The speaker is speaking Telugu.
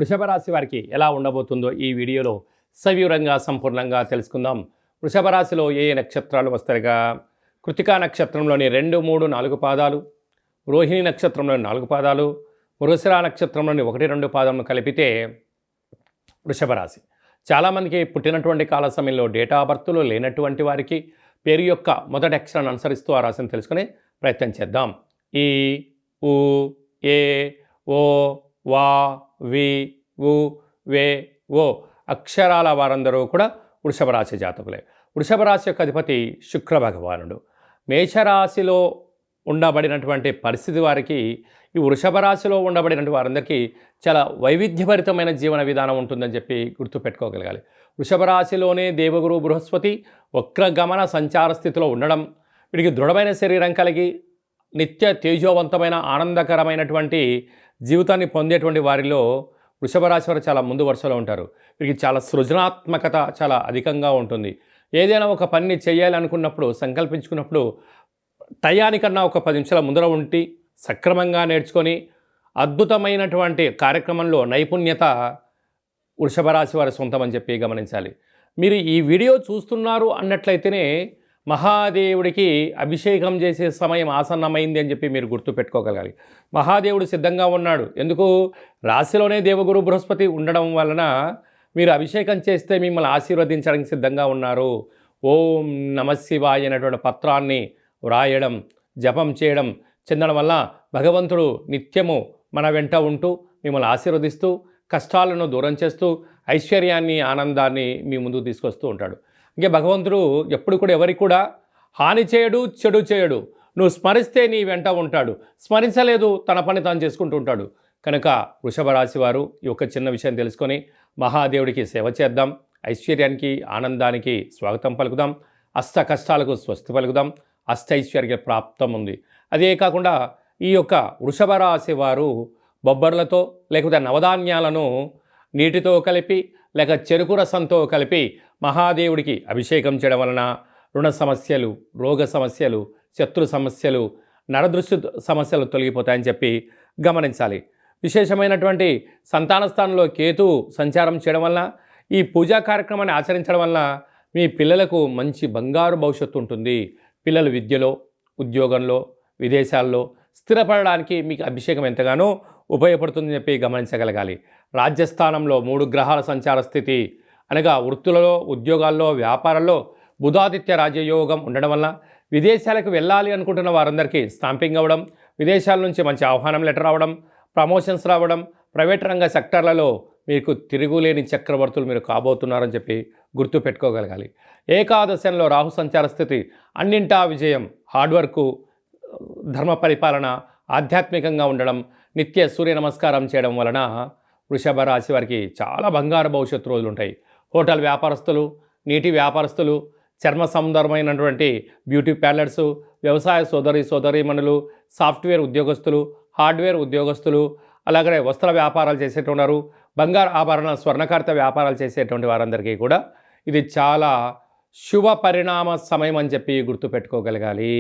వృషభ రాశి వారికి ఎలా ఉండబోతుందో ఈ వీడియోలో సవివరంగా సంపూర్ణంగా తెలుసుకుందాం. వృషభ రాశిలో ఏ ఏ నక్షత్రాలు వస్తాయిగా? కృతికా నక్షత్రంలోని 2, 3, 4 పాదాలు, రోహిణి నక్షత్రంలోని 4 పాదాలు, మృగశిర నక్షత్రంలోని 1, 2 పాదములను కలిపితే వృషభ రాశి. చాలామందికి పుట్టినటువంటి కాల సమయంలో డేటా ఆఫ్ బర్త్లు లేనటువంటి వారికి పేరు యొక్క మొదటి అక్షరాన్ని అనుసరిస్తూ ఆ రాశిని తెలుసుకునే ప్రయత్నం చేద్దాం. ఈ, ఉ, ఏ, ఓ, వా, వి, ఉ, వే, ఓ అక్షరాల వారందరూ కూడా వృషభ రాశి జాతకులే. వృషభ రాశి యొక్క అధిపతి శుక్ర భగవానుడు. మేషరాశిలో ఉండబడినటువంటి పరిస్థితి వారికి ఈ వృషభ రాశిలో ఉండబడినటువంటి వారందరికీ చాలా వైవిధ్యభరితమైన జీవన విధానం ఉంటుందని చెప్పి గుర్తుపెట్టుకోగలగాలి. వృషభ రాశిలోనే దేవగురు బృహస్పతి వక్రగమన సంచార స్థితిలో ఉండడం, వీడికి దృఢమైన శరీరం కలిగి నిత్య తేజోవంతమైన ఆనందకరమైనటువంటి జీవితాన్ని పొందేటువంటి వారిలో వృషభ రాశి వారు చాలా ముందు వరుసలో ఉంటారు. వీరికి చాలా సృజనాత్మకత చాలా అధికంగా ఉంటుంది. ఏదైనా ఒక పని చేయాలనుకున్నప్పుడు సంకల్పించుకున్నప్పుడు టయానికన్నా ఒక 10 నిమిషాల ముందర ఉండి సక్రమంగా నేర్చుకొని అద్భుతమైనటువంటి కార్యక్రమంలో నైపుణ్యత వృషభ రాశి వారి సొంతమని చెప్పి గమనించాలి. మీరు ఈ వీడియో చూస్తున్నారు అన్నట్లయితేనే మహాదేవుడికి అభిషేకం చేసే సమయం ఆసన్నమైంది అని చెప్పి మీరు గుర్తుపెట్టుకోగలగాలి. మహాదేవుడు సిద్ధంగా ఉన్నాడు. ఎందుకు? రాశిలోనే దేవగురు బృహస్పతి ఉండడం వలన మీరు అభిషేకం చేస్తే మిమ్మల్ని ఆశీర్వదించడానికి సిద్ధంగా ఉన్నారు. ఓం నమశివాయ అనేటువంటి పత్రాన్ని వ్రాయడం, జపం చేయడం, చెందడం వల్ల భగవంతుడు నిత్యము మన వెంట ఉంటూ మిమ్మల్ని ఆశీర్వదిస్తూ కష్టాలను దూరం చేస్తూ ఐశ్వర్యాన్ని ఆనందాన్ని మీ ముందుకు తీసుకొస్తూ ఉంటాడు. ఇంకే భగవంతుడు ఎప్పుడు కూడా ఎవరికి కూడా హాని చేయడు, చెడు చేయడు. నువ్వు స్మరిస్తే నీ వెంట ఉంటాడు, స్మరించలేదు తన పని తాను చేసుకుంటూ ఉంటాడు. కనుక వృషభ రాశి వారు ఈ యొక్క చిన్న విషయం తెలుసుకొని మహాదేవుడికి సేవ చేద్దాం, ఐశ్వర్యానికి ఆనందానికి స్వాగతం పలుకుదాం, అష్ట కష్టాలకు స్వస్తి పలుకుదాం, అష్టైశ్వర్య ప్రాప్తం ఉంది. అదే కాకుండా ఈ యొక్క వృషభ రాశి వారు బొబ్బర్లతో లేకపోతే నవధాన్యాలను నీటితో కలిపి లేక చెరుకు రసంతో కలిపి మహాదేవుడికి అభిషేకం చేయడం వలన రుణ సమస్యలు, రోగ సమస్యలు, శత్రు సమస్యలు, నరదృష్టి సమస్యలు తొలగిపోతాయని చెప్పి గమనించాలి. విశేషమైనటువంటి సంతాన స్థానంలో కేతు సంచారం చేయడం వల్ల ఈ పూజా కార్యక్రమాన్ని ఆచరించడం వల్ల మీ పిల్లలకు మంచి బంగారు భవిష్యత్తు ఉంటుంది. పిల్లలు విద్యలో, ఉద్యోగంలో, విదేశాల్లో స్థిరపడడానికి మీకు అభిషేకం ఎంతగానో ఉపయోగపడుతుందని చెప్పి గమనించగలగాలి. రాజ్యస్థానంలో 3 గ్రహాల సంచార స్థితి అనగా వృత్తులలో, ఉద్యోగాల్లో, వ్యాపారాల్లో బుధాదిత్య రాజయోగం ఉండడం వల్ల విదేశాలకు వెళ్ళాలి అనుకుంటున్న వారందరికీ స్టాంపింగ్ అవ్వడం, విదేశాల నుంచి మంచి ఆహ్వానం లెటర్ రావడం, ప్రమోషన్స్ రావడం, ప్రైవేట్ రంగ సెక్టర్లలో మీకు తిరుగులేని చక్రవర్తులు మీరు కాబోతున్నారని చెప్పి గుర్తుపెట్టుకోగలగాలి. ఏకాదశంలో రాహు సంచార స్థితి అన్నింటా విజయం, హార్డ్వర్కు, ధర్మ పరిపాలన, ఆధ్యాత్మికంగా ఉండడం, నిత్య సూర్య నమస్కారం చేయడం వలన వృషభ రాశి వారికి చాలా బంగారు భవిష్యత్తు రోజులు ఉంటాయి. హోటల్ వ్యాపారస్తులు, నీటి వ్యాపారస్తులు, చర్మ సందర్భమైనటువంటి బ్యూటీ పార్లర్సు, వ్యవసాయ సోదరీమణులు, సాఫ్ట్వేర్ ఉద్యోగస్తులు, హార్డ్వేర్ ఉద్యోగస్తులు, అలాగే వస్త్ర వ్యాపారాలు చేసేటువంటి, బంగారు ఆభరణ స్వర్ణకారిత వ్యాపారాలు చేసేటువంటి వారందరికీ కూడా ఇది చాలా శుభ పరిణామ సమయం అని చెప్పి గుర్తుపెట్టుకోగలగాలి.